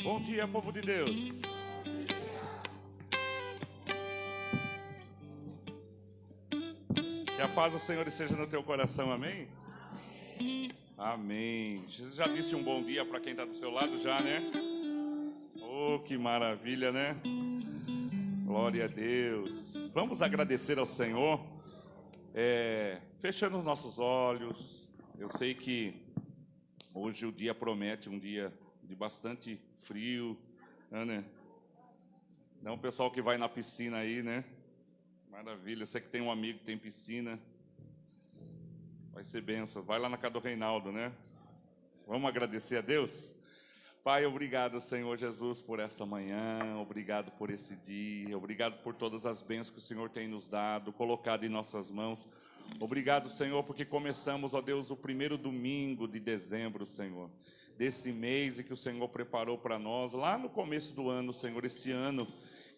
Bom dia, povo de Deus. Que a paz do Senhor esteja no teu coração, amém? Amém. Jesus já disse um bom dia para quem está do seu lado já, né? Oh, que maravilha, né? Glória a Deus. Vamos agradecer ao Senhor, fechando os nossos olhos. Eu sei que hoje o dia promete um dia de bastante frio, né? Não o pessoal que vai na piscina aí, né? Maravilha, você que tem um amigo que tem piscina, vai ser bênção. Vai lá na casa do Reinaldo, né? Vamos agradecer a Deus? Pai, obrigado, Senhor Jesus, por essa manhã, obrigado por esse dia, obrigado por todas as bênçãos que o Senhor tem nos dado, colocado em nossas mãos. Obrigado, Senhor, porque começamos, ó Deus, o primeiro domingo de dezembro, Senhor, desse mês que o Senhor preparou para nós, lá no começo do ano, Senhor, esse ano,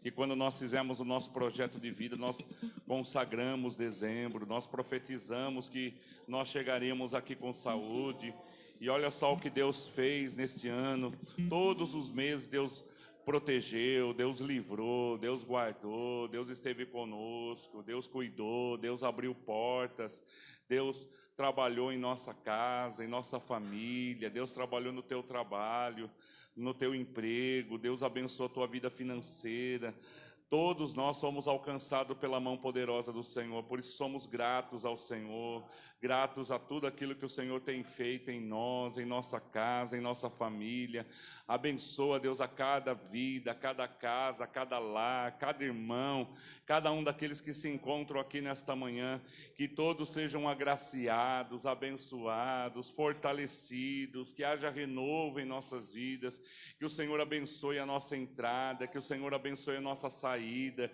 que quando nós fizemos o nosso projeto de vida, nós consagramos dezembro, nós profetizamos que nós chegaríamos aqui com saúde. E olha só o que Deus fez nesse ano. Todos os meses Deus protegeu, Deus livrou, Deus guardou, Deus esteve conosco, Deus cuidou, Deus abriu portas, Deus trabalhou em nossa casa, em nossa família, Deus trabalhou no teu trabalho, no teu emprego, Deus abençoou a tua vida financeira. Todos nós somos alcançados pela mão poderosa do Senhor, por isso somos gratos ao Senhor, gratos a tudo aquilo que o Senhor tem feito em nós, em nossa casa, em nossa família. Abençoa, Deus, a cada vida, a cada casa, a cada lar, cada irmão, cada um daqueles que se encontram aqui nesta manhã, que todos sejam agraciados, abençoados, fortalecidos, que haja renovo em nossas vidas, que o Senhor abençoe a nossa entrada, que o Senhor abençoe a nossa saída,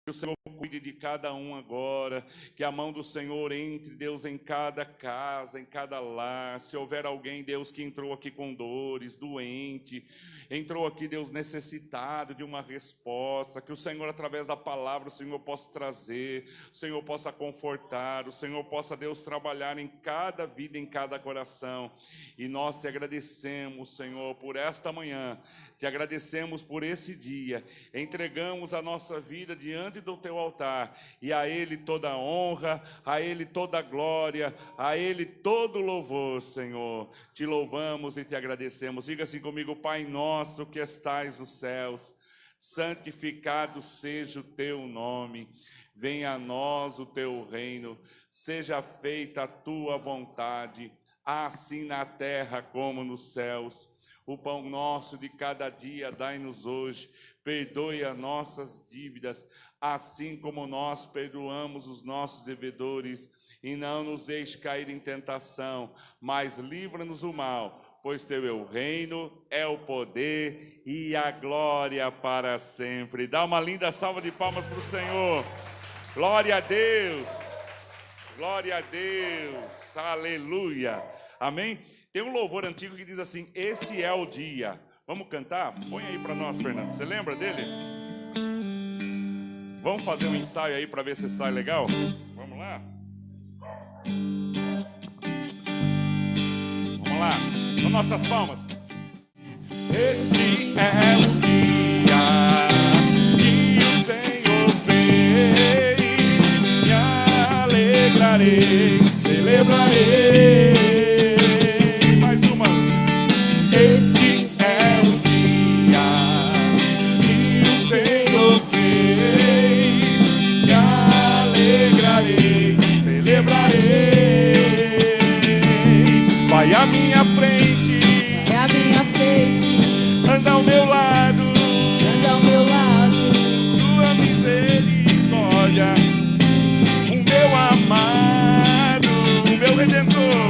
que o Senhor cuide de cada um agora, que a mão do Senhor entre, Deus, em cada casa, em cada lar. Se houver alguém, Deus, que entrou aqui com dores, doente, entrou aqui, Deus, necessitado de uma resposta, que o Senhor, através da palavra, o Senhor possa trazer, o Senhor possa confortar, o Senhor possa, Deus, trabalhar em cada vida, em cada coração. E nós te agradecemos, Senhor, por esta manhã, te agradecemos por esse dia, entregamos a nossa vida diante do teu altar, e a Ele toda a honra, a Ele toda a glória, a Ele todo o louvor, Senhor. Te louvamos e te agradecemos. Diga assim comigo: Pai nosso que estais nos céus, santificado seja o teu nome, venha a nós o teu reino, seja feita a tua vontade, assim na terra como nos céus. O pão nosso de cada dia dai-nos hoje, perdoe as nossas dívidas, assim como nós perdoamos os nossos devedores, e não nos deixe cair em tentação, mas livra-nos do mal, pois teu é o reino, é o poder e a glória para sempre. Dá uma linda salva de palmas para o Senhor. Glória a Deus, glória a Deus, aleluia, amém? Tem um louvor antigo que diz assim: esse é o dia. Vamos cantar? Põe aí para nós, Fernando. Você lembra dele? Vamos fazer um ensaio aí para ver se sai legal? Vamos lá? Vamos lá, com nossas palmas. Este é o dia que o Senhor fez, me alegrarei, celebrarei. Mais uma. Este é o dia que o Senhor fez, me alegrarei, celebrarei. Vai à minha frente, É a minha frente, anda ao meu lado, anda ao meu lado, sua misericórdia, o meu amado, o meu Redentor.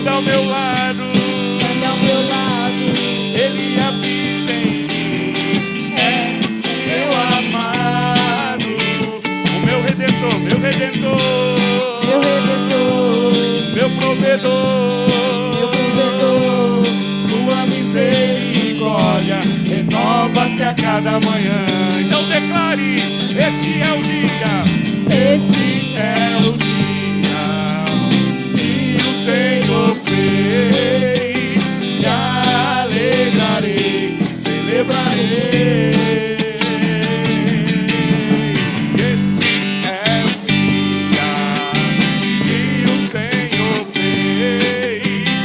anda ao meu lado, anda ao meu lado. Ele habita em mim, é meu amado, o meu redentor, Meu redentor, meu provedor, meu provedor. sua misericórdia renova-se a cada manhã. Então declare, esse é o dia, Este é o dia que o Senhor fez, me alegrarei, celebrarei. Este é o dia que o Senhor fez,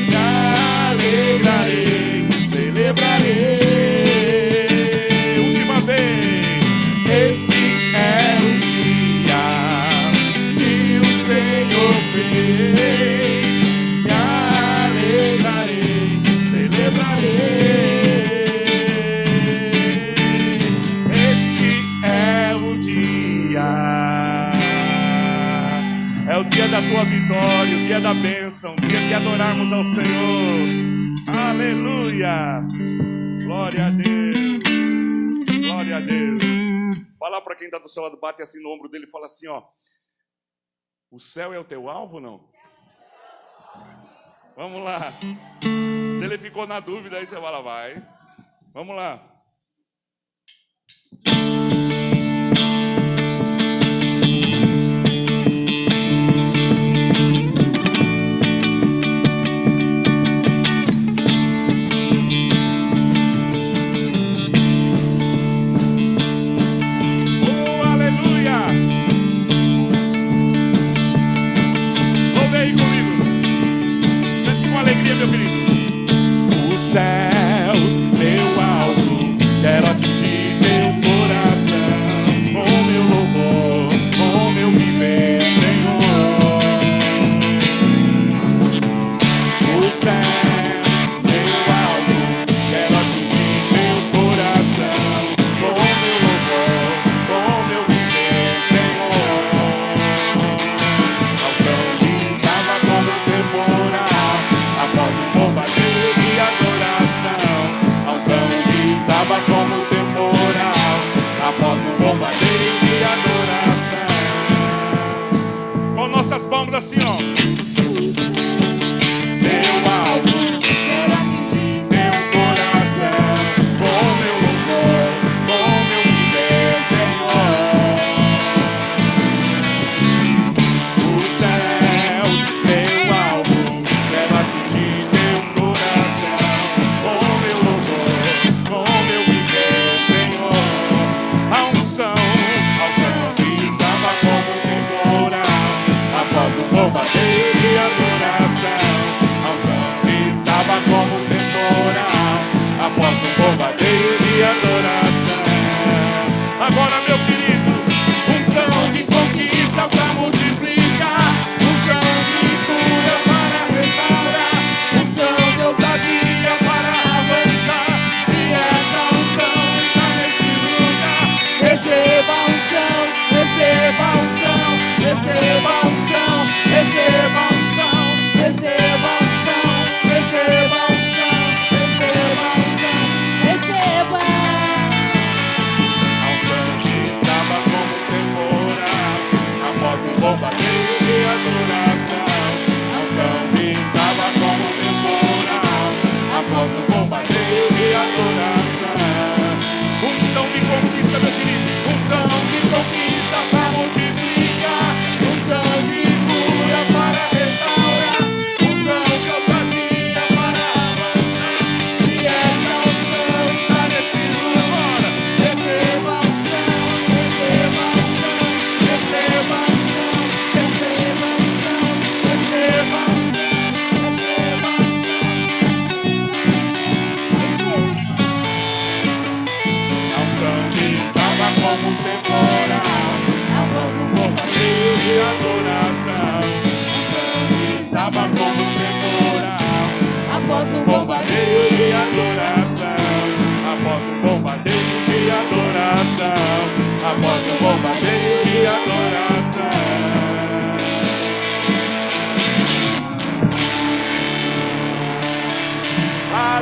me alegrarei, celebrarei. Última vez, este é o dia que o Senhor fez, me alegrarei, celebrarei. Este é o dia, é o dia da tua vitória, o dia da bênção, o dia de adorarmos ao Senhor. Aleluia, glória a Deus, glória a Deus. Fala para quem está do seu lado, bate assim no ombro dele e fala assim, ó: o céu é o teu alvo ou não? Vamos lá. Se ele ficou na dúvida, aí você fala, vai. Vamos lá. Oh, aleluia. Ouve aí comigo. Cante com alegria, meu querido. Os céus, meu alvo.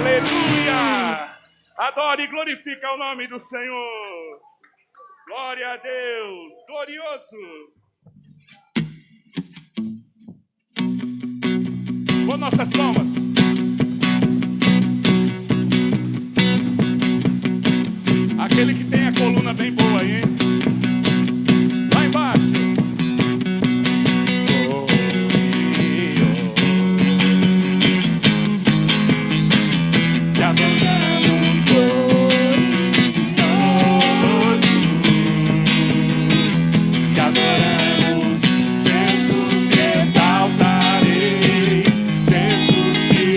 Aleluia! Adore e glorifica o nome do Senhor. Glória a Deus, glorioso. Com nossas palmas. Aquele que tem a coluna bem boa aí, hein? Lá embaixo. Te adoramos, glorioso. Te adoramos, Jesus, te exaltarei. Jesus, te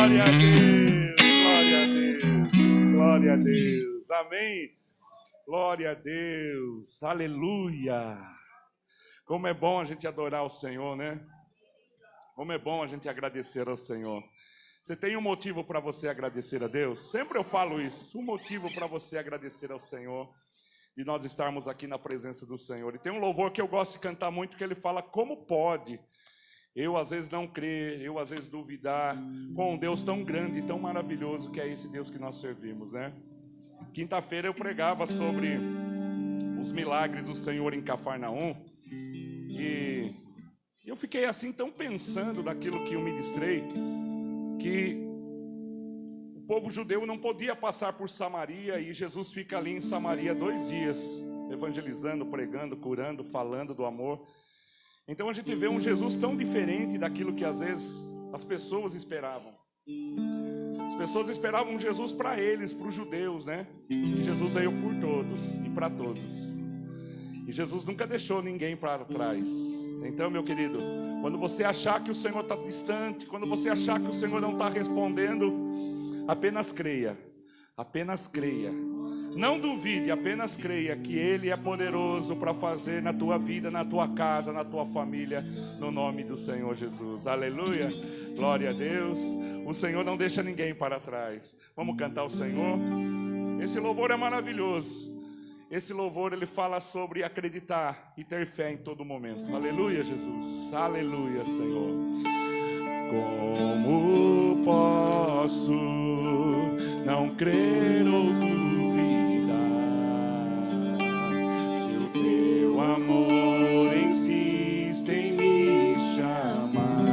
Glória a Deus, glória a Deus, glória a Deus. Amém. Glória a Deus, aleluia. Como é bom a gente adorar o Senhor, né? Como é bom a gente agradecer ao Senhor. Você tem um motivo para você agradecer a Deus? Sempre eu falo isso, um motivo para você agradecer ao Senhor e nós estarmos aqui na presença do Senhor. E tem um louvor que eu gosto de cantar muito, que ele fala: como pode eu às vezes não crer, eu às vezes duvidar com um Deus tão grande e tão maravilhoso que é esse Deus que nós servimos, né? Quinta-feira eu pregava sobre os milagres do Senhor em Cafarnaum e eu fiquei assim tão pensando daquilo que eu ministrei, que o povo judeu não podia passar por Samaria e Jesus fica ali em Samaria 2 dias, evangelizando, pregando, curando, falando do amor. Então a gente vê um Jesus tão diferente daquilo que às vezes as pessoas esperavam. As pessoas esperavam Jesus para eles, para os judeus, né? E Jesus veio por todos e para todos. E Jesus nunca deixou ninguém para trás. Então, meu querido, quando você achar que o Senhor está distante, quando você achar que o Senhor não está respondendo, apenas creia. Apenas creia. Não duvide, apenas creia que Ele é poderoso para fazer na tua vida, na tua casa, na tua família, no nome do Senhor Jesus. Aleluia, glória a Deus. O Senhor não deixa ninguém para trás. Vamos cantar o Senhor. Esse louvor é maravilhoso. Esse louvor ele fala sobre acreditar e ter fé em todo momento. Aleluia, Jesus. Aleluia, Senhor. Como posso não crer ou duvidar se o teu amor insiste em me chamar?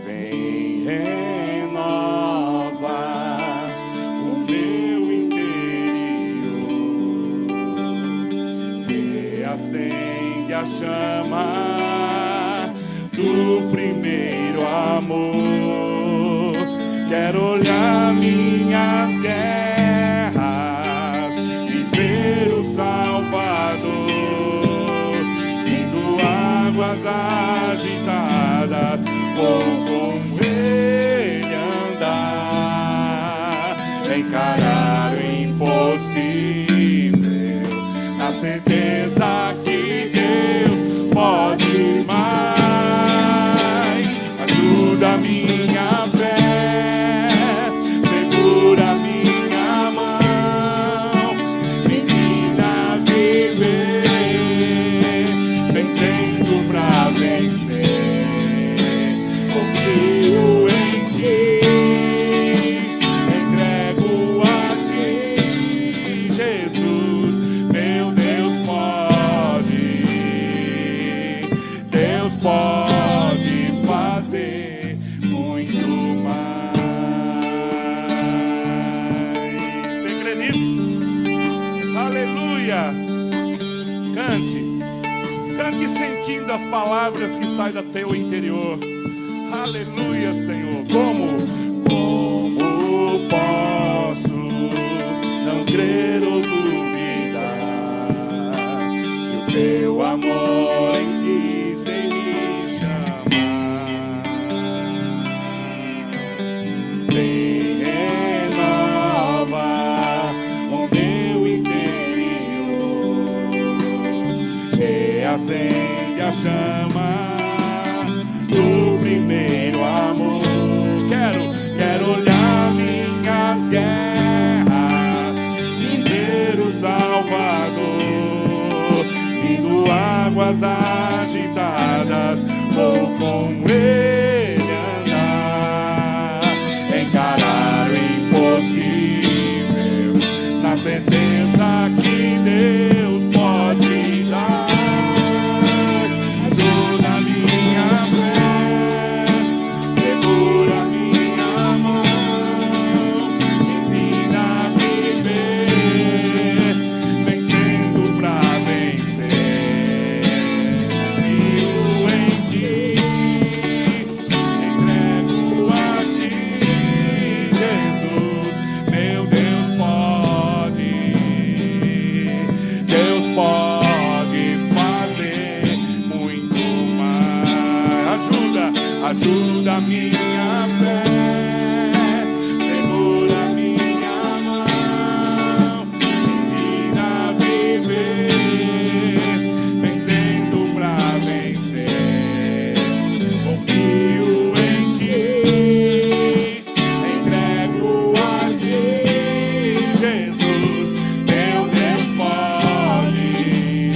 Vem, renova o meu interior, reacende a chama do primeiro amor. Quero olhar minhas guerras e ver o Salvador vindo águas agitadas. Vou com Ele andar, encarar o impossível, na certeza que Deus pode mais. Ajuda minha fé, segura minha mão, me ensina a viver, vencendo pra vencer. Confio em Ti, entrego a Ti, Jesus, meu Deus pode fazer muito mais. Você crê nisso? Aleluia! Cante sentindo as palavras que saem do teu interior. Aleluia, Senhor. Como posso não crer ou duvidar se o teu amor insiste em me chamar? Vem, renova o meu interior, reacende a chama do primeiro amor. Quero olhar minhas guerras e ver o Salvador vindo águas agitadas. Vou com Ele andar, encarar o impossível, na certeza que Deus pode dar. Ajuda minha fé, segura minha mão, me ensina a viver, vencendo pra vencer. Confio em Ti, ajuda minha fé, segura minha mão, ensina a viver, vencendo pra vencer. Confio em ti, entrego a ti, Jesus, meu Deus pode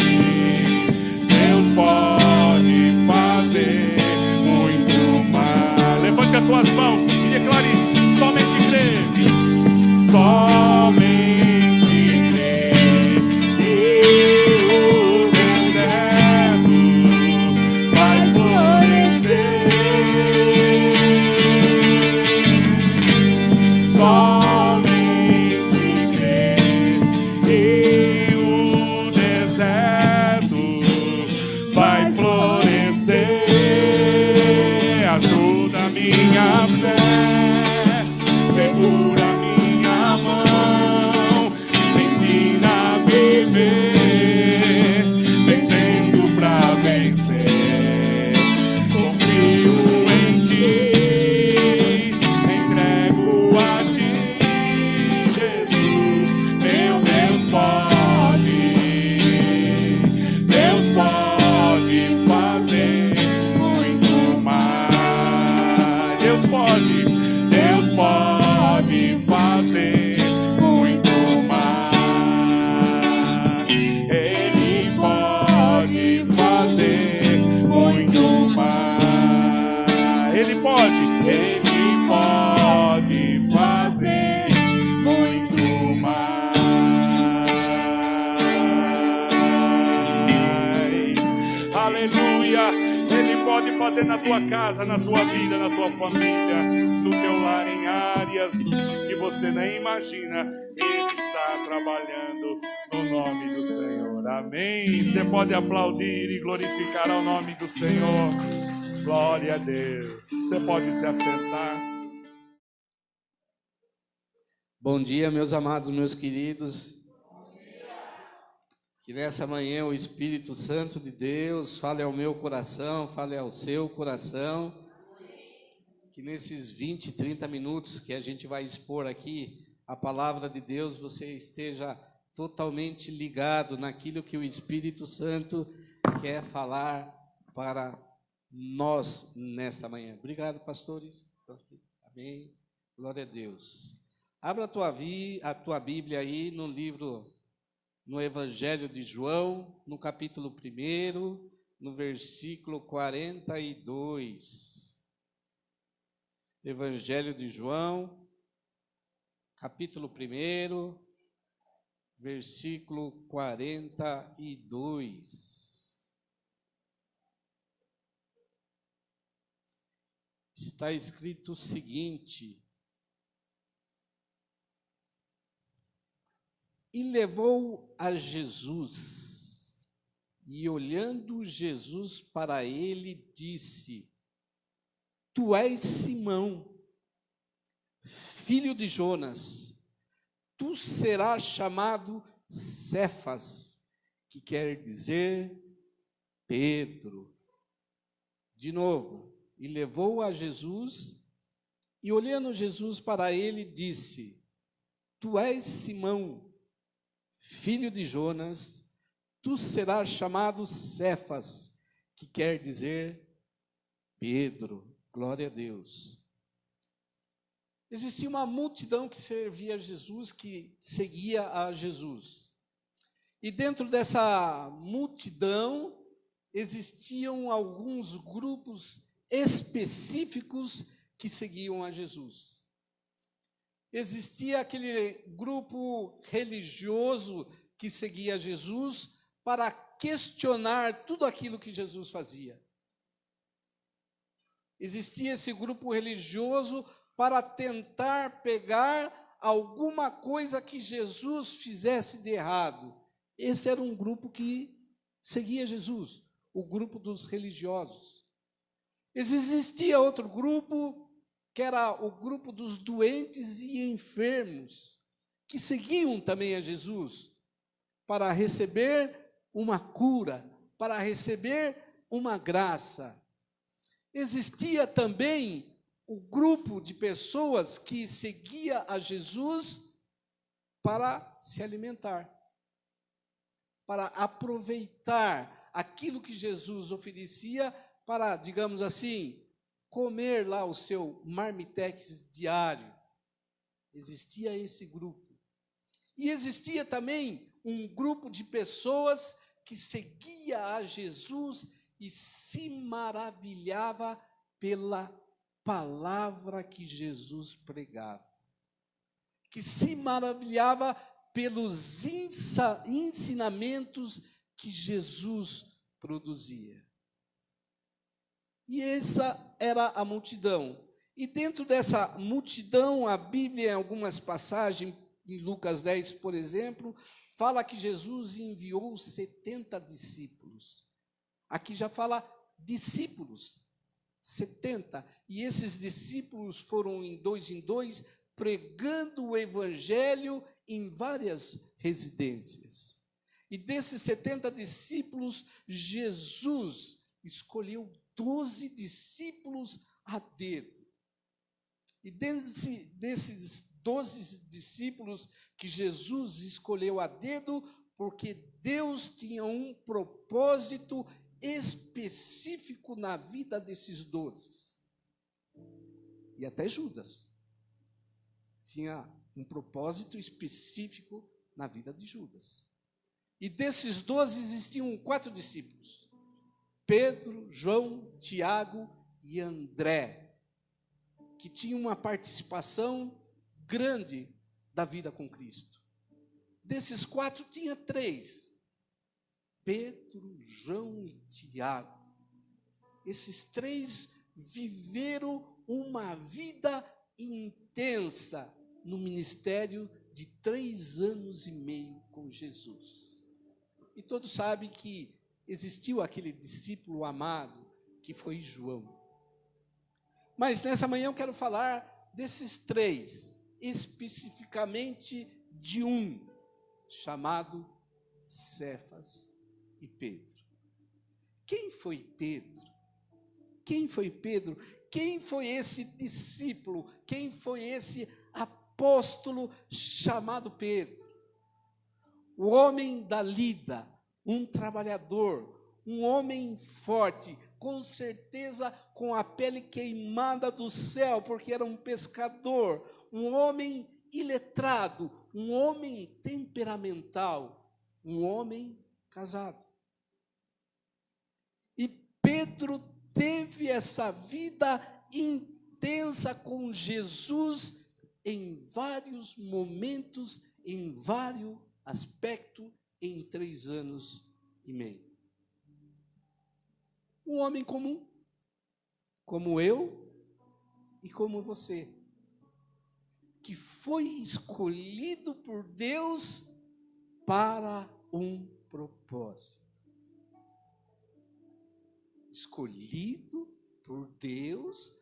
fazer muito mais. Levante as tuas mãos e declare: somente crer, somente crer, e o deserto vai florescer. Somente crer, e o deserto vai florescer. Ajuda minha fé, segura minha mão, me ensina a viver, vencendo pra vencer. Confio em ti, entrego a ti, Jesus, meu Deus pode fazer muito mais. Deus pode fazer muito mais. Ele pode fazer muito mais. Ele pode fazer muito mais. Aleluia. Ele pode fazer na tua casa, na tua vida, na tua família, no teu lar, em áreas que você nem imagina. Ele está trabalhando no nome do Senhor. Amém. Você pode aplaudir e glorificar ao nome do Senhor. Glória a Deus. Você pode se assentar. Bom dia, meus amados, meus queridos. Que nessa manhã o Espírito Santo de Deus fale ao meu coração, fale ao seu coração. Que nesses 20, 30 minutos que a gente vai expor aqui a palavra de Deus, você esteja totalmente ligado naquilo que o Espírito Santo quer falar para nós nesta manhã. Obrigado, pastores. Amém. Glória a Deus. Abra a tua Bíblia aí no Evangelho de João, no capítulo 1, no versículo 42. Evangelho de João, capítulo 1, versículo 42. Está escrito o seguinte: e levou a Jesus, e olhando Jesus para ele, disse: Tu és Simão, filho de Jonas, tu serás chamado Cefas, que quer dizer Pedro. De novo, e levou a Jesus, e olhando Jesus para ele, disse: Tu és Simão, filho de Jonas, tu serás chamado Cefas, que quer dizer Pedro. Glória a Deus. Existia uma multidão que servia a Jesus, que seguia a Jesus. E dentro dessa multidão existiam alguns grupos específicos que seguiam a Jesus. Existia aquele grupo religioso que seguia Jesus para questionar tudo aquilo que Jesus fazia. Existia esse grupo religioso para tentar pegar alguma coisa que Jesus fizesse de errado. Esse era um grupo que seguia Jesus, o grupo dos religiosos. Existia outro grupo, que era o grupo dos doentes e enfermos, que seguiam também a Jesus, para receber uma cura, para receber uma graça. existia também o grupo de pessoas que seguia a Jesus para se alimentar, para aproveitar aquilo que Jesus oferecia para, digamos assim, comer lá o seu marmitex diário. Existia esse grupo. E existia também um grupo de pessoas que seguia a Jesus e se maravilhava pela palavra que Jesus pregava, que se maravilhava pelos ensinamentos que Jesus produzia. E essa era a multidão. E dentro dessa multidão, a Bíblia, em algumas passagens, em Lucas 10, por exemplo, fala que Jesus enviou 70 discípulos. Aqui já fala discípulos, 70. E esses discípulos foram em dois, pregando o evangelho em várias residências. E desses 70 discípulos, Jesus escolheu 12 discípulos a dedo. E desses 12 discípulos que Jesus escolheu a dedo, porque Deus tinha um propósito específico na vida desses 12. E até Judas tinha um propósito específico na vida de Judas. E desses 12 existiam 4 discípulos: Pedro, João, Tiago e André, que tinham uma participação grande da vida com Cristo. Desses 4 tinha 3: Pedro, João e Tiago. Esses 3 viveram uma vida intensa no ministério de 3 anos e meio com Jesus. E todos sabem que existiu aquele discípulo amado que foi João. Mas nessa manhã eu quero falar desses 3, especificamente de um, chamado Cefas e Pedro. Quem foi Pedro? Quem foi Pedro? Quem foi esse discípulo? Quem foi esse apóstolo chamado Pedro? O homem da lida, um trabalhador, um homem forte, com certeza com a pele queimada do céu, porque era um pescador, um homem iletrado, um homem temperamental, um homem casado. E Pedro teve essa vida intensa com Jesus em vários momentos, em vários aspectos, em 3 anos e meio. Um homem comum, como eu e como você, que foi escolhido por Deus para um propósito. Escolhido por Deus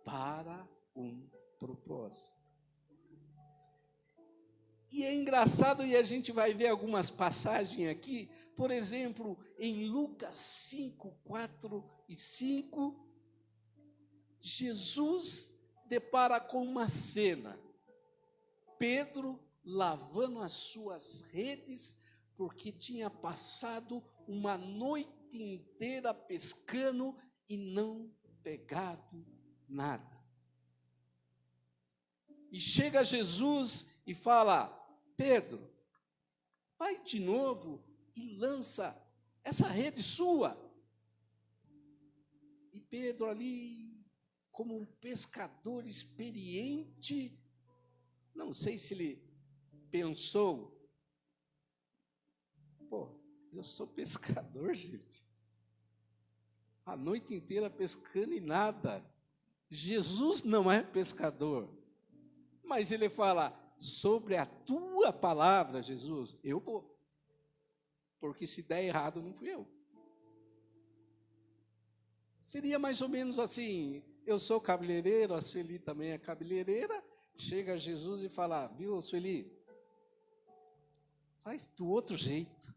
para um propósito. E é engraçado, e a gente vai ver algumas passagens aqui, por exemplo, em Lucas 5, 4 e 5, Jesus depara com uma cena. Pedro lavando as suas redes, porque tinha passado uma noite inteira pescando e não pegado nada. E chega Jesus e fala: Pedro, vai de novo e lança essa rede sua. E Pedro ali, como um pescador experiente, não sei se ele pensou: pô, eu sou pescador, gente. A noite inteira pescando e nada. Jesus não é pescador. Mas ele fala: sobre a tua palavra, Jesus, eu vou. Porque se der errado, não fui eu. Seria mais ou menos assim: eu sou cabeleireiro, a Sueli também é cabeleireira. Chega Jesus e fala: viu, Sueli, faz do outro jeito.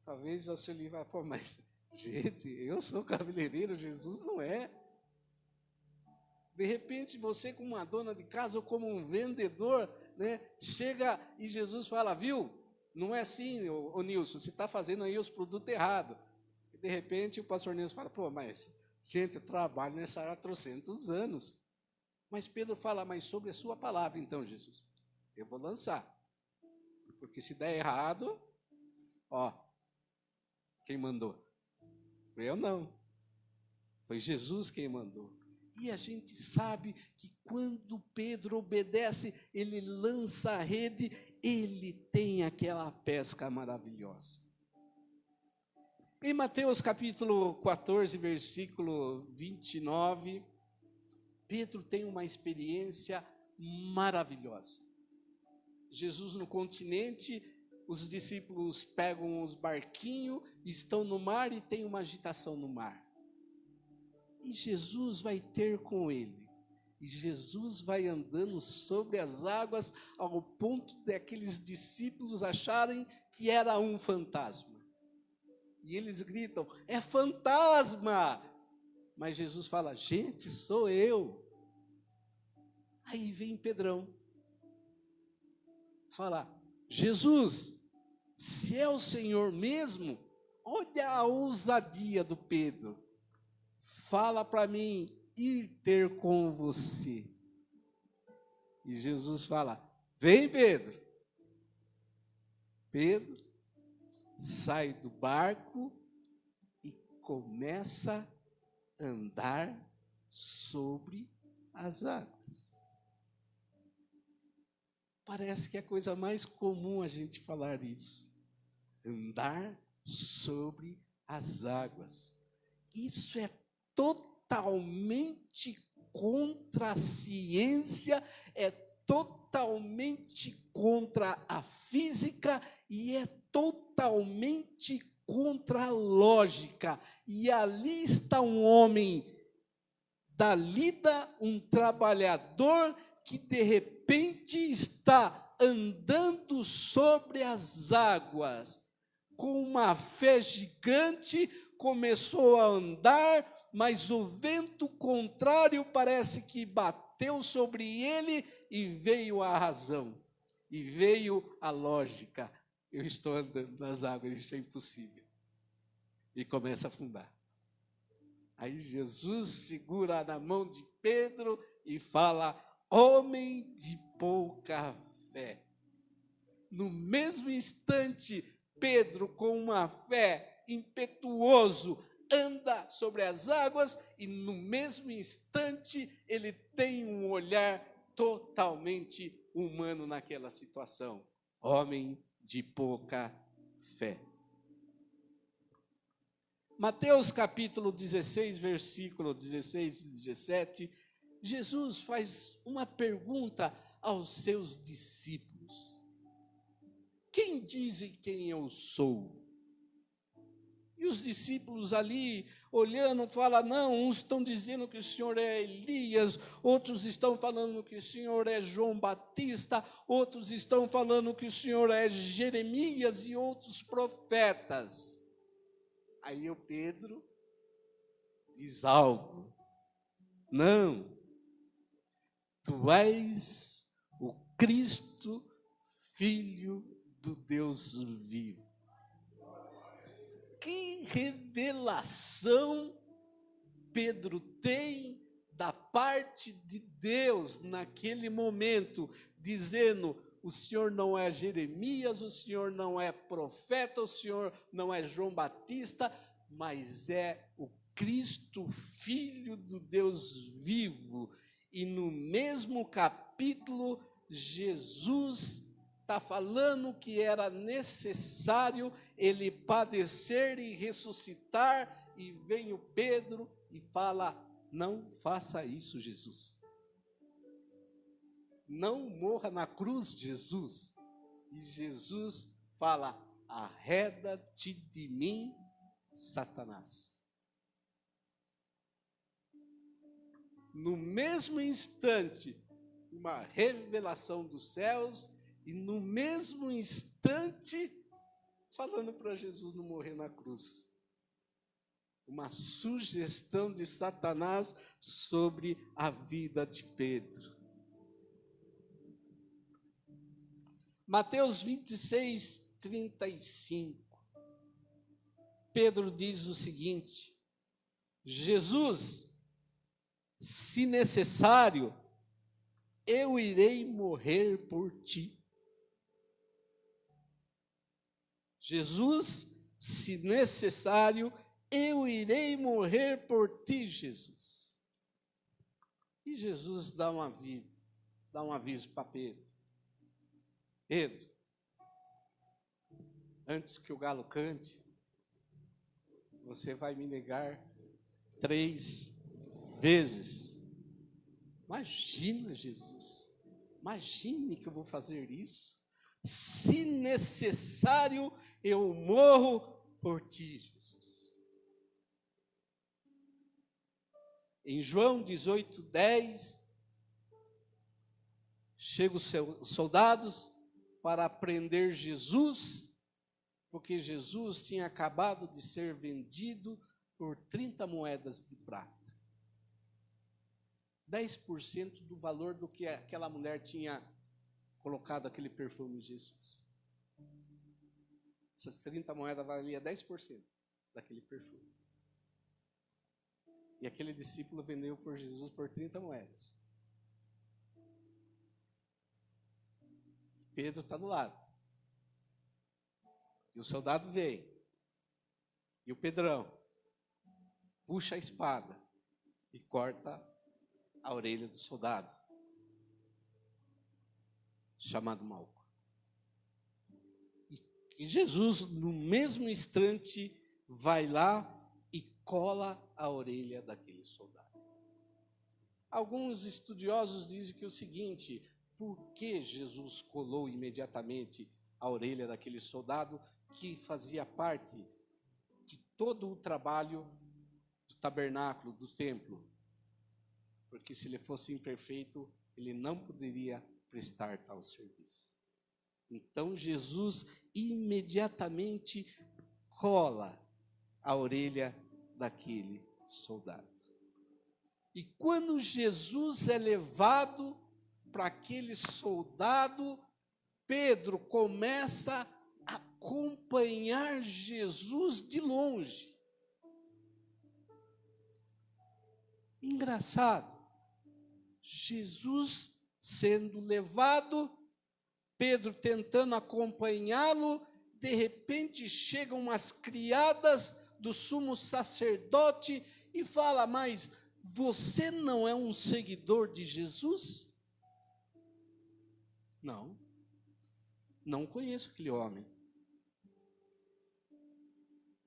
Talvez a Sueli vai: pô, mas Gente, eu sou cabeleireiro, Jesus não é. De repente, você como uma dona de casa ou como um vendedor, né, chega e Jesus fala, viu? Não é assim, ô Nilson, você está fazendo aí os produtos errados. E de repente o pastor Nilson fala, pô, mas, gente, eu trabalho nessa área há 300 anos. Mas Pedro fala, mas sobre a sua palavra, então, Jesus, eu vou lançar. Porque se der errado, ó, quem mandou? Eu não. Foi Jesus quem mandou. E a gente sabe que quando Pedro obedece, ele lança a rede, ele tem aquela pesca maravilhosa. Em Mateus capítulo 14, versículo 29, Pedro tem uma experiência maravilhosa. Jesus no continente, os discípulos pegam os barquinhos, estão no mar e tem uma agitação no mar. E Jesus vai ter com ele. E Jesus vai andando sobre as águas ao ponto daqueles discípulos acharem que era um fantasma. E eles gritam, é fantasma! Mas Jesus fala, gente, sou eu. Aí vem Pedrão. Fala, Jesus, se é o Senhor mesmo, olha a ousadia do Pedro. Fala para mim ir ter com você. E Jesus fala, vem Pedro. Pedro sai do barco e começa a andar sobre as águas. Parece que é a coisa mais comum a gente falar isso. Andar sobre as águas. Isso é totalmente contra a ciência, é totalmente contra a física e é totalmente contra a lógica. E ali está um homem da lida, um trabalhador que de repente está andando sobre as águas, com uma fé gigante, começou a andar, mas o vento contrário parece que bateu sobre ele e veio a razão, e veio a lógica. Eu estou andando nas águas, isso é impossível. E começa a afundar. Aí Jesus segura na mão de Pedro e fala, homem de pouca fé. No mesmo instante, Pedro, com uma fé impetuoso, anda sobre as águas e no mesmo instante ele tem um olhar totalmente humano naquela situação. Homem de pouca fé. Mateus capítulo 16, versículo 16 e 17, Jesus faz uma pergunta aos seus discípulos. Quem dizem quem eu sou? E os discípulos ali, olhando, falam, não, uns estão dizendo que o Senhor é Elias, outros estão falando que o Senhor é João Batista, outros estão falando que o Senhor é Jeremias e outros profetas. Aí o Pedro diz algo. Não, tu és o Cristo, Filho do Deus vivo. Que revelação Pedro tem da parte de Deus naquele momento, dizendo, o Senhor não é Jeremias, o Senhor não é profeta, o Senhor não é João Batista, mas é o Cristo, Filho do Deus vivo. E no mesmo capítulo, Jesus está falando que era necessário ele padecer e ressuscitar, e vem o Pedro e fala, não faça isso, Jesus. Não morra na cruz, Jesus. E Jesus fala, arreda-te de mim, Satanás. No mesmo instante, uma revelação dos céus, e no mesmo instante, falando para Jesus não morrer na cruz. uma sugestão de Satanás sobre a vida de Pedro. Mateus 26, 35. Pedro diz o seguinte: Jesus, se necessário, eu irei morrer por ti. Jesus, se necessário, eu irei morrer por ti, Jesus. E Jesus dá um aviso para Pedro. Pedro, antes que o galo cante, você vai me negar 3 vezes. Imagina, Jesus. Imagine que eu vou fazer isso. Se necessário, eu morro por ti, Jesus. Em João 18:10, chegam os soldados para prender Jesus, porque Jesus tinha acabado de ser vendido por 30 moedas de prata. 10% do valor do que aquela mulher tinha colocado aquele perfume em Jesus. Essas 30 moedas valia 10% daquele perfume. E aquele discípulo vendeu por Jesus por 30 moedas. Pedro está do lado. E o soldado vem. E o Pedrão puxa a espada e corta a orelha do soldado, chamado Malco. E Jesus, no mesmo instante, vai lá e cola a orelha daquele soldado. Alguns estudiosos dizem que é o seguinte: por que Jesus colou imediatamente a orelha daquele soldado que fazia parte de todo o trabalho do tabernáculo, do templo? Porque se ele fosse imperfeito, ele não poderia prestar tal serviço. Então Jesus imediatamente cola a orelha daquele soldado. E quando Jesus é levado para aquele soldado, Pedro começa a acompanhar Jesus de longe. Engraçado, Jesus sendo levado, Pedro tentando acompanhá-lo, de repente chegam umas criadas do sumo sacerdote e fala: mas você não é um seguidor de Jesus? Não conheço aquele homem.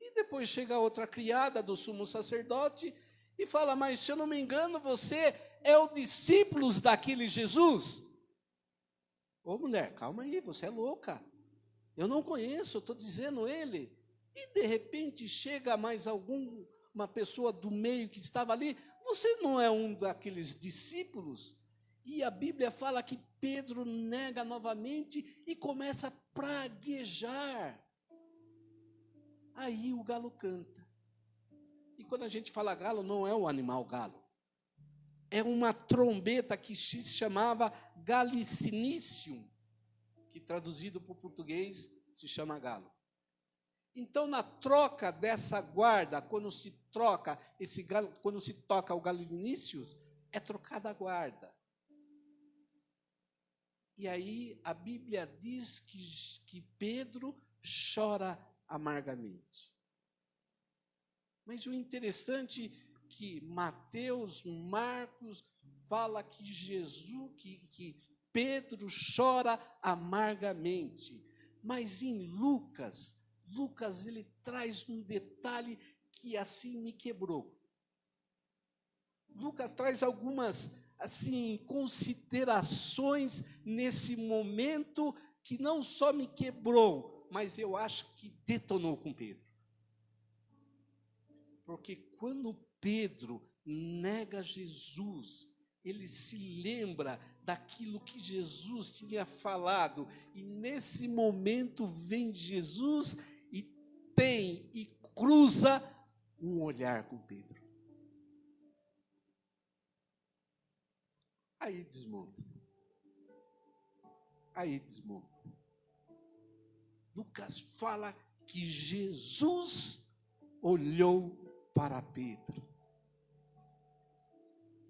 E depois chega outra criada do sumo sacerdote e fala: mas se eu não me engano, você é o discípulo daquele Jesus? Ô mulher, calma aí, você é louca. Eu não conheço, eu estou dizendo ele. E de repente chega mais uma pessoa do meio que estava ali: você não é um daqueles discípulos? E a Bíblia fala que Pedro nega novamente e começa a praguejar. Aí o galo canta. E quando a gente fala galo, não é o animal galo. É uma trombeta que se chamava Galicinícium, que traduzido para o português se chama galo. Então, na troca dessa guarda, quando se troca quando se toca o Galicinícius, é trocada a guarda. E aí a Bíblia diz que Pedro chora amargamente. Mas o interessante é que Mateus, Marcos, fala que que Pedro chora amargamente. Mas em Lucas ele traz um detalhe que assim me quebrou. Lucas traz algumas considerações nesse momento que não só me quebrou, mas eu acho que detonou com Pedro. Porque quando Pedro nega Jesus, ele se lembra daquilo que Jesus tinha falado, e nesse momento vem Jesus e cruza um olhar com Pedro. Aí desmonta. Aí desmonta. Lucas fala que Jesus olhou para Pedro.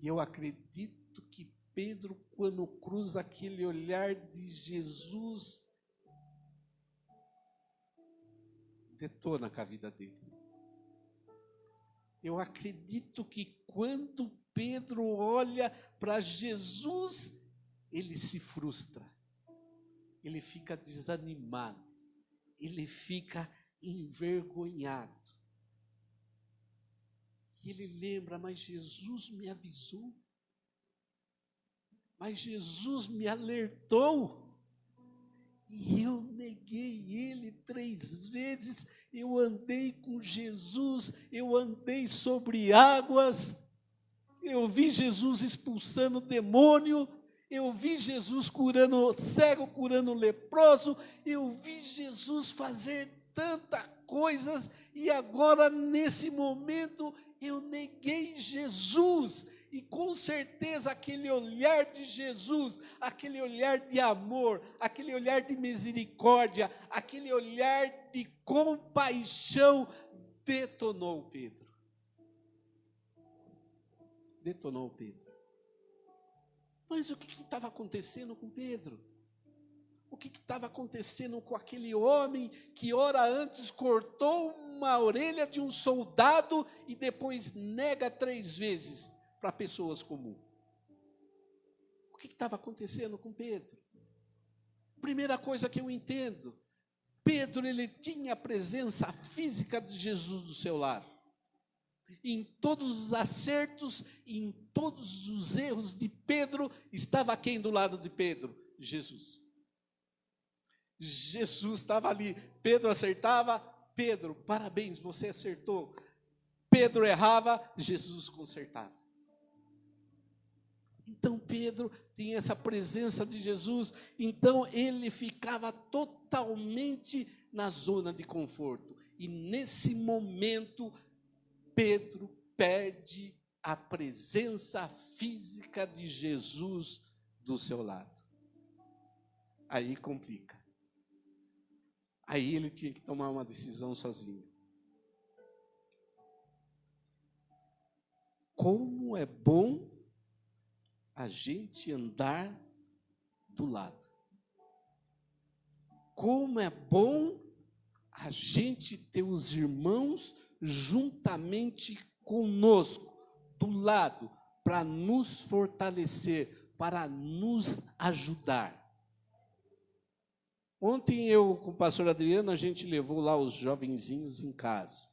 E eu acredito que Pedro, quando cruza aquele olhar de Jesus, detona com a vida dele. Eu acredito que quando Pedro olha para Jesus, ele se frustra, ele fica desanimado, ele fica envergonhado. E ele lembra, mas Jesus me avisou, mas Jesus me alertou, e eu neguei ele 3 vezes, eu andei com Jesus, eu andei sobre águas, eu vi Jesus expulsando demônio, eu vi Jesus curando cego, curando leproso, eu vi Jesus fazer tantas coisas, e agora nesse momento eu neguei Jesus. E com certeza aquele olhar de Jesus, aquele olhar de amor, aquele olhar de misericórdia, aquele olhar de compaixão, detonou Pedro. Detonou Pedro. Mas o que estava acontecendo com Pedro? O que estava acontecendo com aquele homem que hora antes cortou uma orelha de um soldado e depois nega 3 vezes para pessoas comuns? O que estava acontecendo com Pedro? Primeira coisa que eu entendo, Pedro, ele tinha a presença física de Jesus do seu lado. Em todos os acertos, em todos os erros de Pedro, estava quem do lado de Pedro? Jesus. Jesus estava ali. Pedro acertava, Pedro, parabéns, você acertou. Pedro errava, Jesus consertava. Então Pedro tinha essa presença de Jesus, então ele ficava totalmente na zona de conforto. E nesse momento, Pedro perde a presença física de Jesus do seu lado. Aí complica. Aí ele tinha que tomar uma decisão sozinho. Como é bom a gente andar do lado. Como é bom a gente ter os irmãos juntamente conosco, do lado, para nos fortalecer, para nos ajudar. Ontem eu com o pastor Adriano, a gente levou lá os jovenzinhos em casa.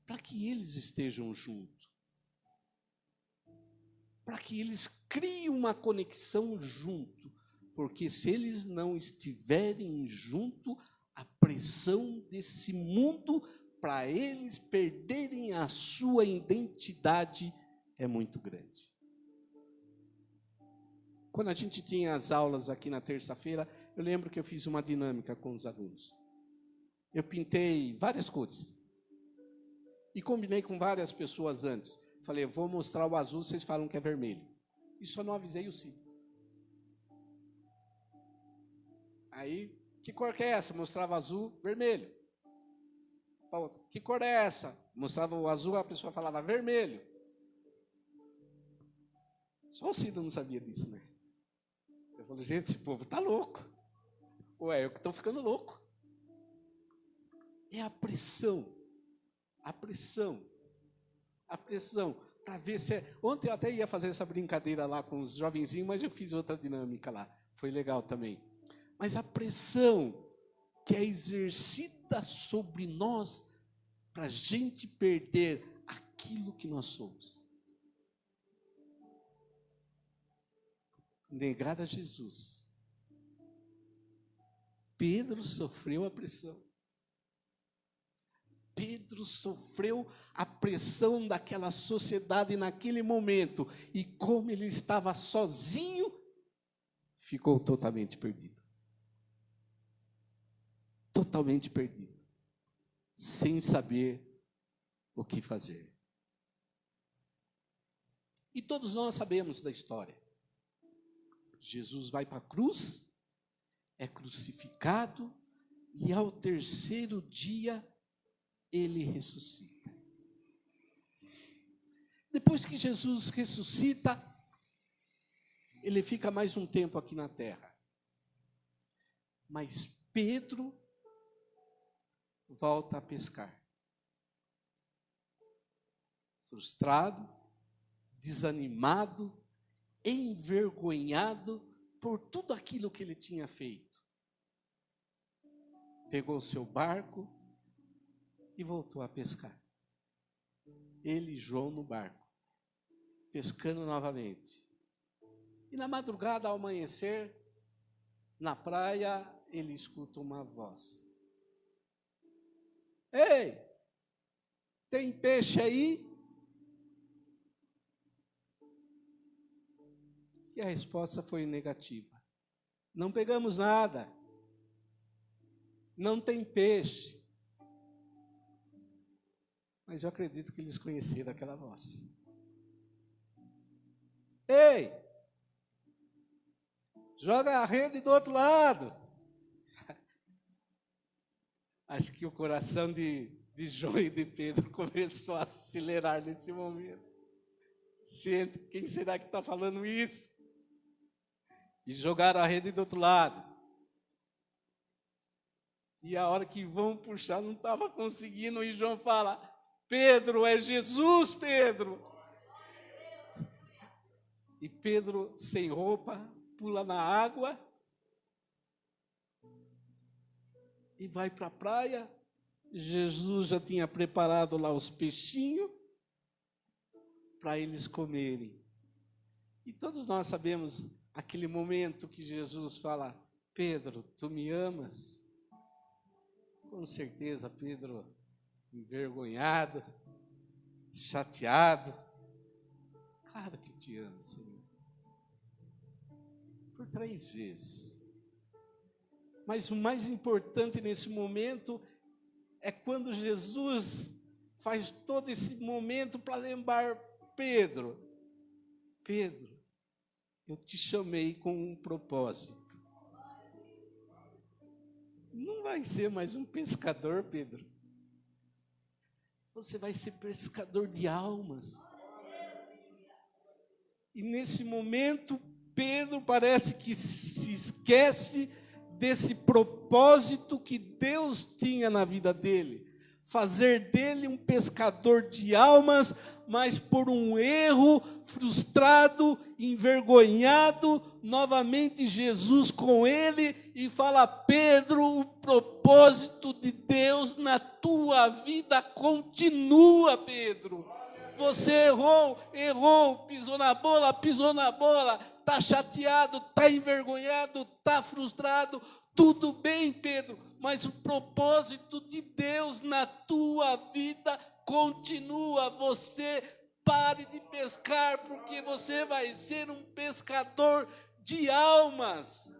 Para que eles estejam juntos. Para que eles criem uma conexão junto. Porque se eles não estiverem junto, a pressão desse mundo para eles perderem a sua identidade é muito grande. Quando a gente tinha as aulas aqui na terça-feira, eu lembro que eu fiz uma dinâmica com os alunos. Eu pintei várias cores. E combinei com várias pessoas antes. Falei, eu vou mostrar o azul, vocês falam que é vermelho. E só não avisei o Cid. Aí, que cor que é essa? Mostrava azul, vermelho. Que cor é essa? Mostrava o azul, a pessoa falava vermelho. Só o Cid não sabia disso, né? Eu falei, gente, esse povo está louco. Ué, eu que estou ficando louco. É a pressão. A pressão. A pressão. Para ver se é... Ontem eu até ia fazer essa brincadeira lá com os jovenzinhos, mas eu fiz outra dinâmica lá. Foi legal também. Mas a pressão que é exercida sobre nós para a gente perder aquilo que nós somos. Negar a Jesus. Pedro sofreu a pressão. Pedro sofreu a pressão daquela sociedade naquele momento. E como ele estava sozinho, ficou totalmente perdido. Totalmente perdido. sem saber o que fazer. E todos nós sabemos da história. Jesus vai para a cruz, é crucificado, e ao terceiro dia ele ressuscita. Depois que Jesus ressuscita, ele fica mais um tempo aqui na terra. Mas Pedro volta a pescar. Frustrado, desanimado, envergonhado por tudo aquilo que ele tinha feito. Pegou o seu barco e voltou a pescar. Ele e João no barco, pescando novamente. E na madrugada, ao amanhecer, na praia, ele escuta uma voz. Ei, tem peixe aí? E a resposta foi negativa. Não pegamos nada. Não tem peixe. Mas eu acredito que eles conheceram aquela voz. Ei! Joga a rede do outro lado. Acho que o coração de João e de Pedro começou a acelerar nesse momento. Gente, quem será que está falando isso? E jogaram a rede do outro lado. E a hora que vão puxar, não estava conseguindo. E João fala, Pedro, é Jesus, Pedro. E Pedro, sem roupa, pula na água. E vai para a praia. Jesus já tinha preparado lá os peixinhos para eles comerem. E todos nós sabemos aquele momento que Jesus fala, Pedro, tu me amas? Com certeza, Pedro, envergonhado, chateado. Claro que te amo, Senhor. Por 3 vezes. Mas o mais importante nesse momento é quando Jesus faz todo esse momento para lembrar Pedro. Pedro, eu te chamei com um propósito. Não vai ser mais um pescador, Pedro. Você vai ser pescador de almas. E nesse momento, Pedro parece que se esquece desse propósito que Deus tinha na vida dele. Fazer dele um pescador de almas, mas por um erro, frustrado, envergonhado, novamente Jesus com ele e fala, Pedro, o propósito de Deus na tua vida continua, Pedro. Você errou, pisou na bola, está chateado, está envergonhado, está frustrado, tudo bem, Pedro, mas o propósito de Deus na tua vida continua. Você pare de pescar, porque você vai ser um pescador de almas.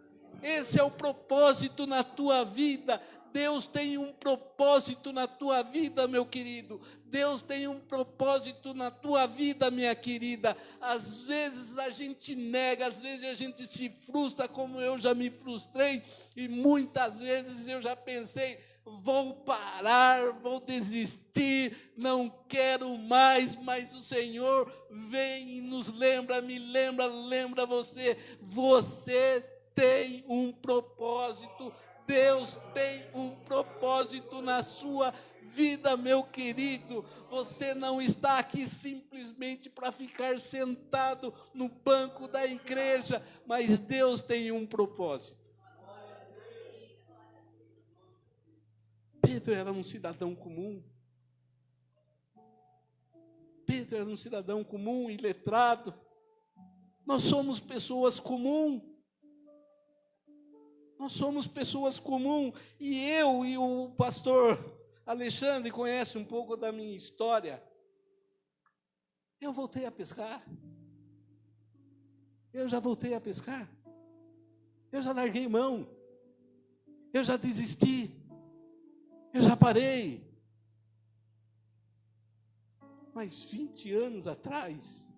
Esse é o propósito na tua vida. Deus tem um propósito na tua vida, meu querido. Deus tem um propósito na tua vida, minha querida. Às vezes a gente nega, às vezes a gente se frustra, como eu já me frustrei, e muitas vezes eu já pensei, vou parar, vou desistir, não quero mais, mas o Senhor vem e nos lembra, lembra você. Você tem um propósito. Deus tem um propósito na sua vida, meu querido. Você não está aqui simplesmente para ficar sentado no banco da igreja, mas Deus tem um propósito. Pedro era um cidadão comum. Pedro era um cidadão comum, iletrado. Nós somos pessoas comuns. Nós somos pessoas comuns, e eu e o pastor Alexandre conhecem um pouco da minha história. Eu voltei a pescar. Eu já voltei a pescar. Eu já larguei mão. Eu já desisti. Eu já parei. Mas 20 anos atrás,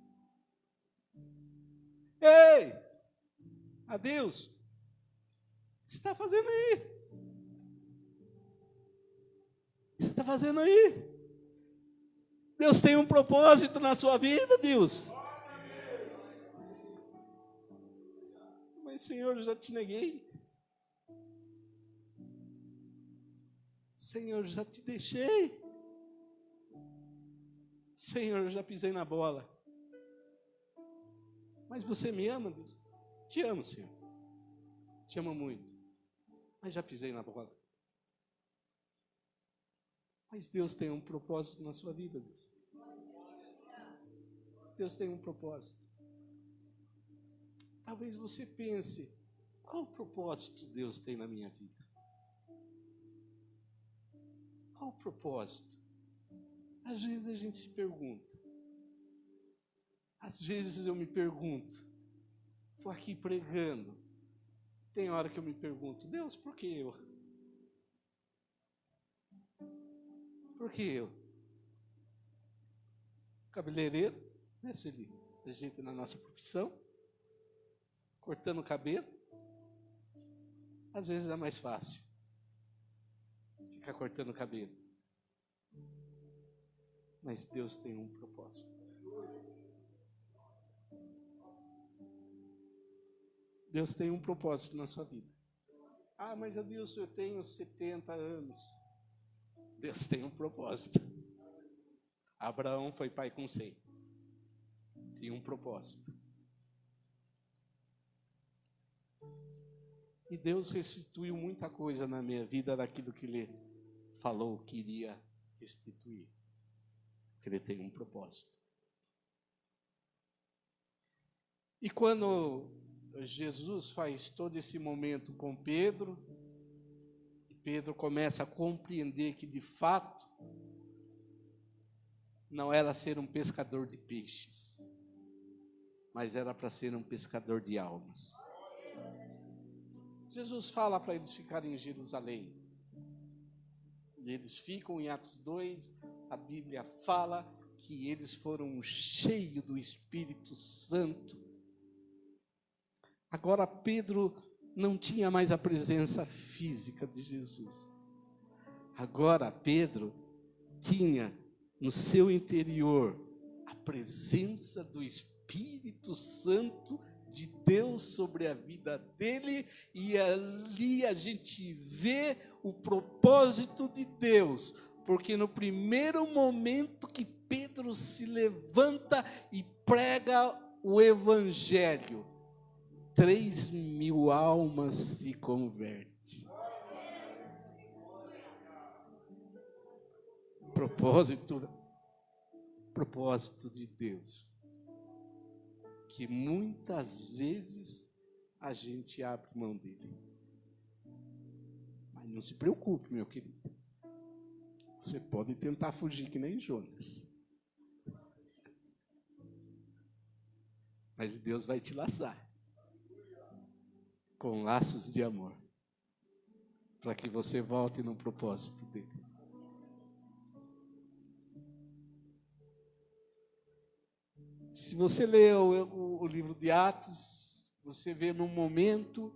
ei, adeus, o que você está fazendo aí? O que você está fazendo aí? Deus tem um propósito na sua vida, Deus. Mas, Senhor, eu já te neguei. Senhor, eu já te deixei. Senhor, eu já pisei na bola. Mas você me ama, Deus? Te amo, Senhor. Te amo muito. Mas já pisei na bola. Mas Deus tem um propósito na sua vida, Deus. Deus tem um propósito. Talvez você pense, qual propósito Deus tem na minha vida? Qual o propósito? Às vezes a gente se pergunta. Às vezes eu me pergunto. Estou aqui pregando. Tem hora que eu me pergunto, Deus, por que eu? Por que eu? Cabeleireiro, né, Celi? A gente na nossa profissão, cortando o cabelo. Às vezes é mais fácil ficar cortando o cabelo. Mas Deus tem um propósito. Deus tem um propósito na sua vida. Ah, mas Deus, eu tenho 70 anos. Deus tem um propósito. Abraão foi pai com 100. Tinha um propósito. E Deus restituiu muita coisa na minha vida daquilo que Ele falou que iria restituir. Porque Ele tem um propósito. E quando Jesus faz todo esse momento com Pedro, e Pedro começa a compreender que de fato não era ser um pescador de peixes, mas era para ser um pescador de almas. Jesus fala para eles ficarem em Jerusalém. E eles ficam em Atos 2, a Bíblia fala que eles foram cheios do Espírito Santo. Agora Pedro não tinha mais a presença física de Jesus. Agora Pedro tinha no seu interior a presença do Espírito Santo de Deus sobre a vida dele, e ali a gente vê o propósito de Deus, porque no primeiro momento que Pedro se levanta e prega o Evangelho, 3.000 almas se convertem. Propósito de Deus, que muitas vezes a gente abre mão dele. Mas não se preocupe, meu querido. Você pode tentar fugir que nem Jonas. Mas Deus vai te laçar com laços de amor, para que você volte no propósito dele. Se você lê o livro de Atos, você vê num momento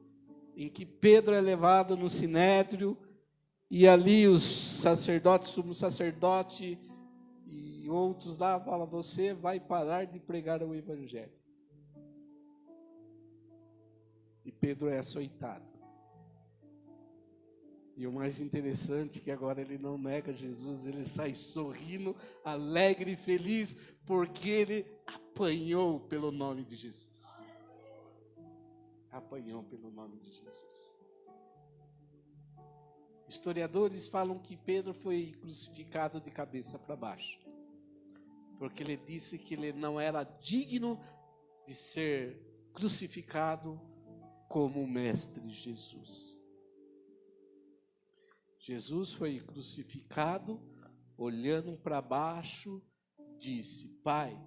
em que Pedro é levado no sinédrio, e ali os sacerdotes, sumo sacerdote e outros lá falam, você vai parar de pregar o Evangelho. E Pedro é açoitado. E o mais interessante é que agora ele não nega Jesus, ele sai sorrindo, alegre e feliz, porque ele apanhou pelo nome de Jesus. Apanhou pelo nome de Jesus. Historiadores falam que Pedro foi crucificado de cabeça para baixo, porque ele disse que ele não era digno de ser crucificado como o Mestre Jesus. Jesus foi crucificado, olhando para baixo, disse, Pai,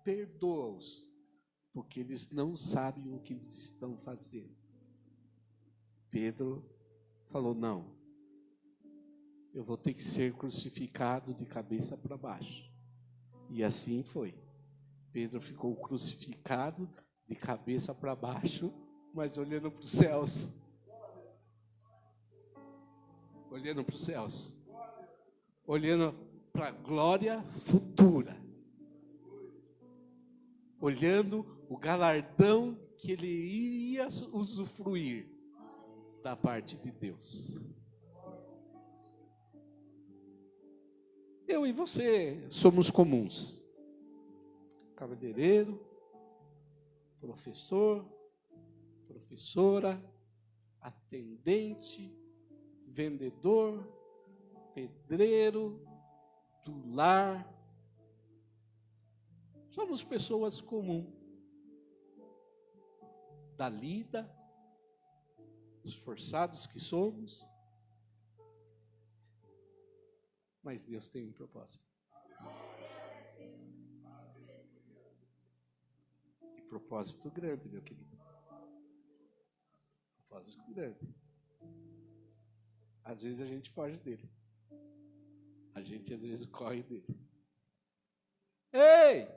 perdoa-os, porque eles não sabem o que eles estão fazendo. Pedro falou, não, eu vou ter que ser crucificado de cabeça para baixo, E assim foi. Pedro ficou crucificado de cabeça para baixo, mas olhando para os céus. Olhando para os céus. Olhando para a glória futura. Olhando o galardão que ele iria usufruir da parte de Deus. Eu e você somos comuns. Cabeleireiro, professor, professora, atendente, vendedor, pedreiro, do lar. Somos pessoas comuns. Da lida, esforçados que somos. Mas Deus tem um propósito. E propósito grande, meu querido. Propósito grande. Às vezes a gente foge dele. A gente às vezes corre dele. Ei!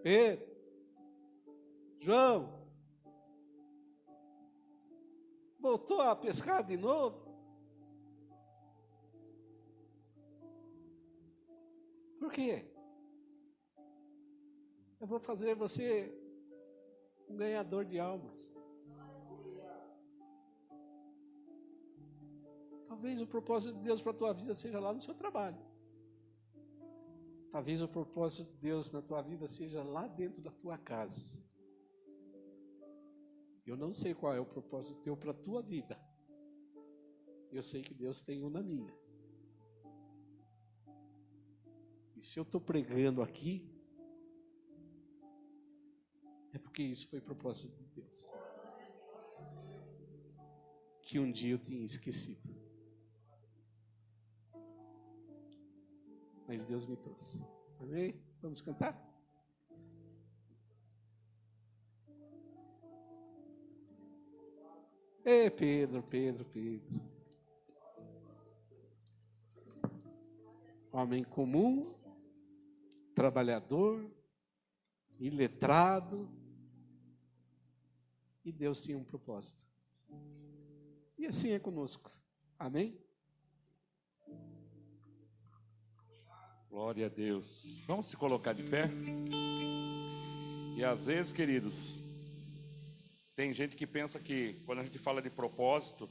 Pedro! João! Voltou a pescar de novo? Por quê? Eu vou fazer você um ganhador de almas. Talvez o propósito de Deus para a tua vida seja lá no seu trabalho. Talvez o propósito de Deus na tua vida seja lá dentro da tua casa. Eu não sei qual é o propósito teu para a tua vida. Eu sei que Deus tem um na minha. E se eu estou pregando aqui, é porque isso foi propósito de Deus. Que um dia eu tinha esquecido. Mas Deus me trouxe. Amém? Vamos cantar? Ei, Pedro. Homem comum, trabalhador, iletrado. E Deus tinha um propósito. E assim é conosco. Amém? Glória a Deus. Vamos se colocar de pé? E às vezes, queridos, tem gente que pensa que quando a gente fala de propósito,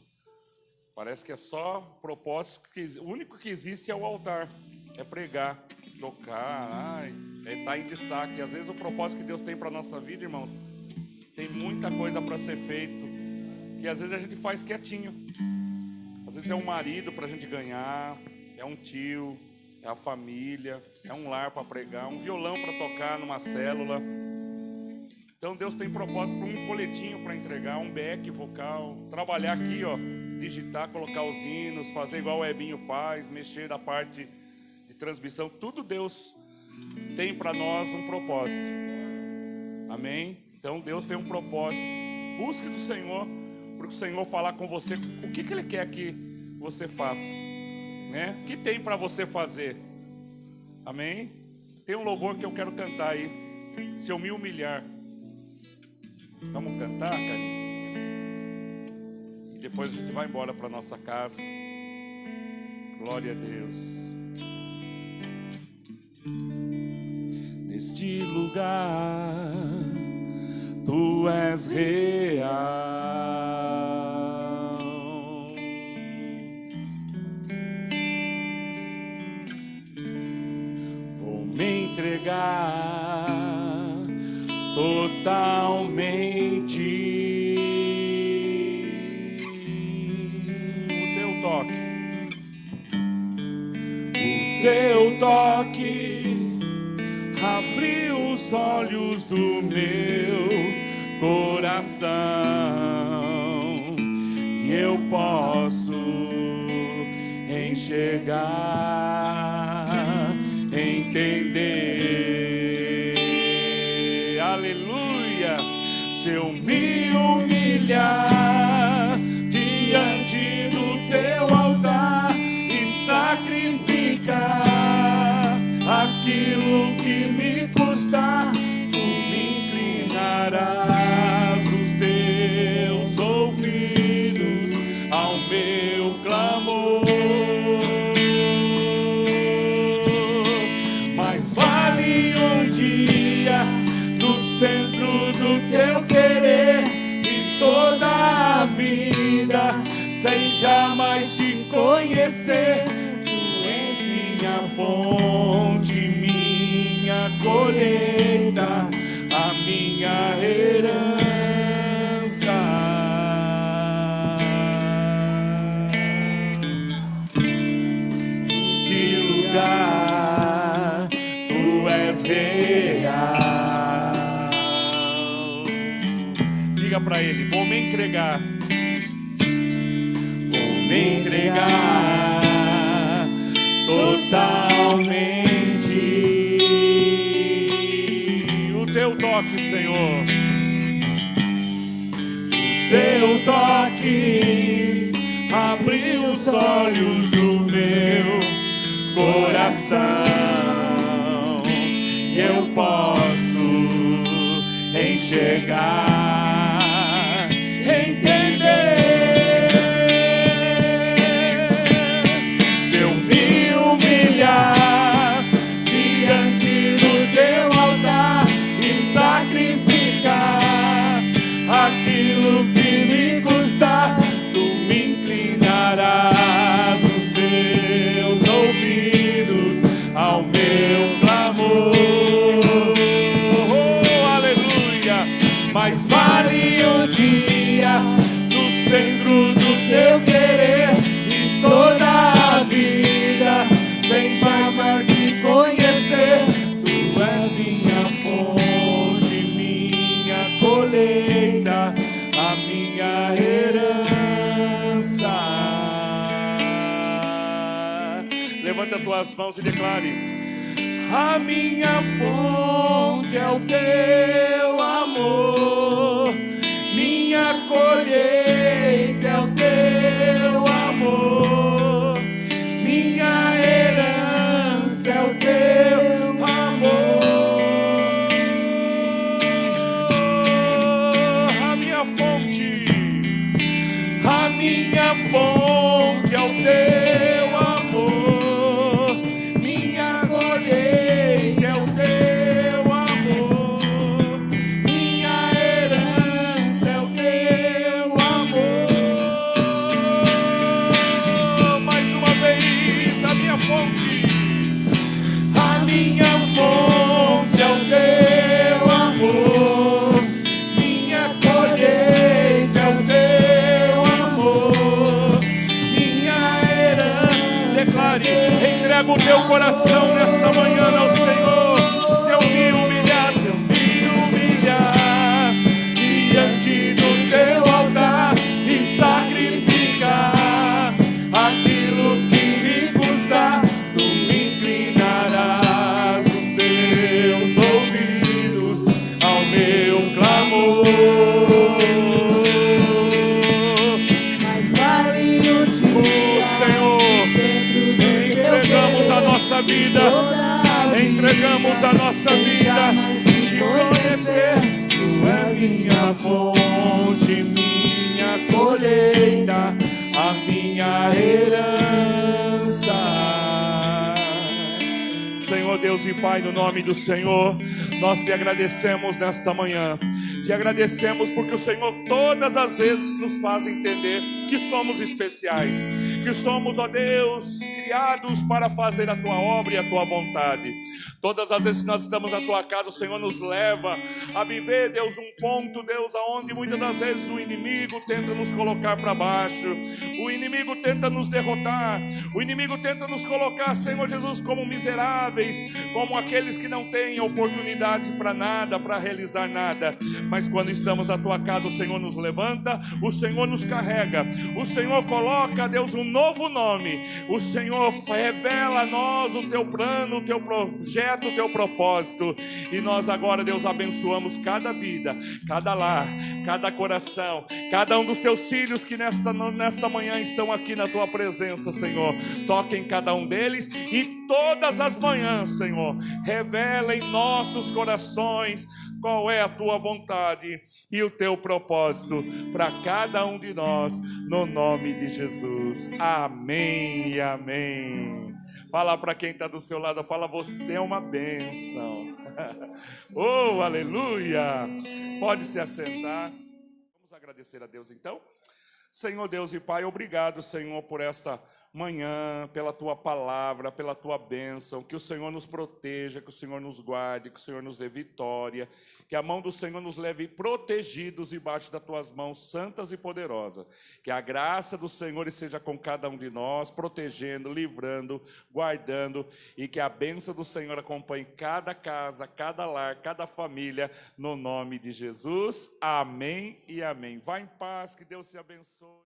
parece que é só propósito, o único que existe é o altar, é pregar, tocar, é estar em destaque. Às vezes o propósito que Deus tem para a nossa vida, irmãos, tem muita coisa para ser feito, que às vezes a gente faz quietinho. Às vezes é um marido para a gente ganhar, é um tio, é a família, é um lar para pregar, um violão para tocar numa célula. Então Deus tem propósito para um folhetinho para entregar, um back vocal, trabalhar aqui, ó, digitar, colocar os hinos, fazer igual o Ebinho faz, mexer na parte de transmissão. Tudo Deus tem para nós um propósito. Amém? Então Deus tem um propósito. Busque do Senhor, para o Senhor falar com você o que Ele quer que você faça, né? O que tem para você fazer? Amém? Tem um louvor que eu quero cantar aí. Se eu me humilhar. Vamos cantar, Carinho? E depois a gente vai embora para nossa casa. Glória a Deus. Neste lugar, Tu és real. Vou me entregar totalmente. O teu toque abriu os olhos do meu coração e eu posso enxergar, entender. Aleluia! Se eu me humilhar diante do teu altar e sacrificar que me custar, tu me inclinarás os teus ouvidos ao meu clamor. Mais vale um dia no centro do teu querer e toda a vida sem jamais te conhecer. Tu és minha fonte, minha colheita, a minha herança. Este lugar, tu és real. Diga para ele: vou me entregar. Vou me entregar totalmente. O teu toque, Senhor, o teu toque abriu os olhos do meu coração e eu posso enxergar, entender. Se eu me humilhar diante do teu altar e sacrificar aquilo que me custar, tu me inclinarás os teus ouvidos ao meu clamor. Oh, aleluia! Mas vale um dia no centro do teu querer e toda a vida sem jamais te conhecer. Tu és minha fonte, minha colheita, a minha herança. Levanta as tuas mãos e declare: a minha fonte é o teu amor, minha colheita é o teu amor, minha herança é o teu amor. A minha fonte é o teu amor, minha colheita é o teu amor, minha herança é o teu amor. Mais uma vez, a minha fonte é o teu amor, minha colheita é o teu amor, minha herança. Declare, entrega o teu coração nesta manhã ao Senhor. Se eu me humilhar diante do teu altar e sacrificar aquilo que me custar, tu me inclinarás os teus ouvidos ao meu clamor. Mas vale o dia, Senhor, entregamos a nossa vida, entregamos a nossa vida de conhecer. Tu és minha fonte, minha colheita, a minha herança. Senhor Deus e Pai, no nome do Senhor, nós te agradecemos nesta manhã. Te agradecemos porque o Senhor todas as vezes nos faz entender que somos especiais, que somos, ó Deus, criados para fazer a tua obra e a tua vontade. Todas as vezes que nós estamos na tua casa, o Senhor nos leva a viver, Deus, um ponto, Deus, aonde muitas das vezes o inimigo tenta nos colocar para baixo, o inimigo tenta nos derrotar, o inimigo tenta nos colocar, Senhor Jesus, como miseráveis, como aqueles que não têm oportunidade para nada, para realizar nada. Mas quando estamos na tua casa, o Senhor nos levanta, o Senhor nos carrega, o Senhor coloca, Deus, um novo nome, o Senhor revela a nós o teu plano, o teu projeto, completa o teu propósito. E nós agora, Deus, abençoamos cada vida, cada lar, cada coração, cada um dos teus filhos que nesta manhã estão aqui na tua presença, Senhor. Toca em cada um deles e todas as manhãs, Senhor, revela em nossos corações qual é a tua vontade e o teu propósito para cada um de nós, no nome de Jesus. Amém e amém. Fala para quem está do seu lado, fala, você é uma bênção. Oh, aleluia. Pode se assentar. Vamos agradecer a Deus então. Senhor Deus e Pai, obrigado, Senhor, por esta manhã, pela tua palavra, pela tua bênção, que o Senhor nos proteja, que o Senhor nos guarde, que o Senhor nos dê vitória, que a mão do Senhor nos leve protegidos debaixo das tuas mãos santas e poderosas, que a graça do Senhor esteja com cada um de nós, protegendo, livrando, guardando, e que a bênção do Senhor acompanhe cada casa, cada lar, cada família, no nome de Jesus. Amém e amém. Vá em paz, que Deus te abençoe.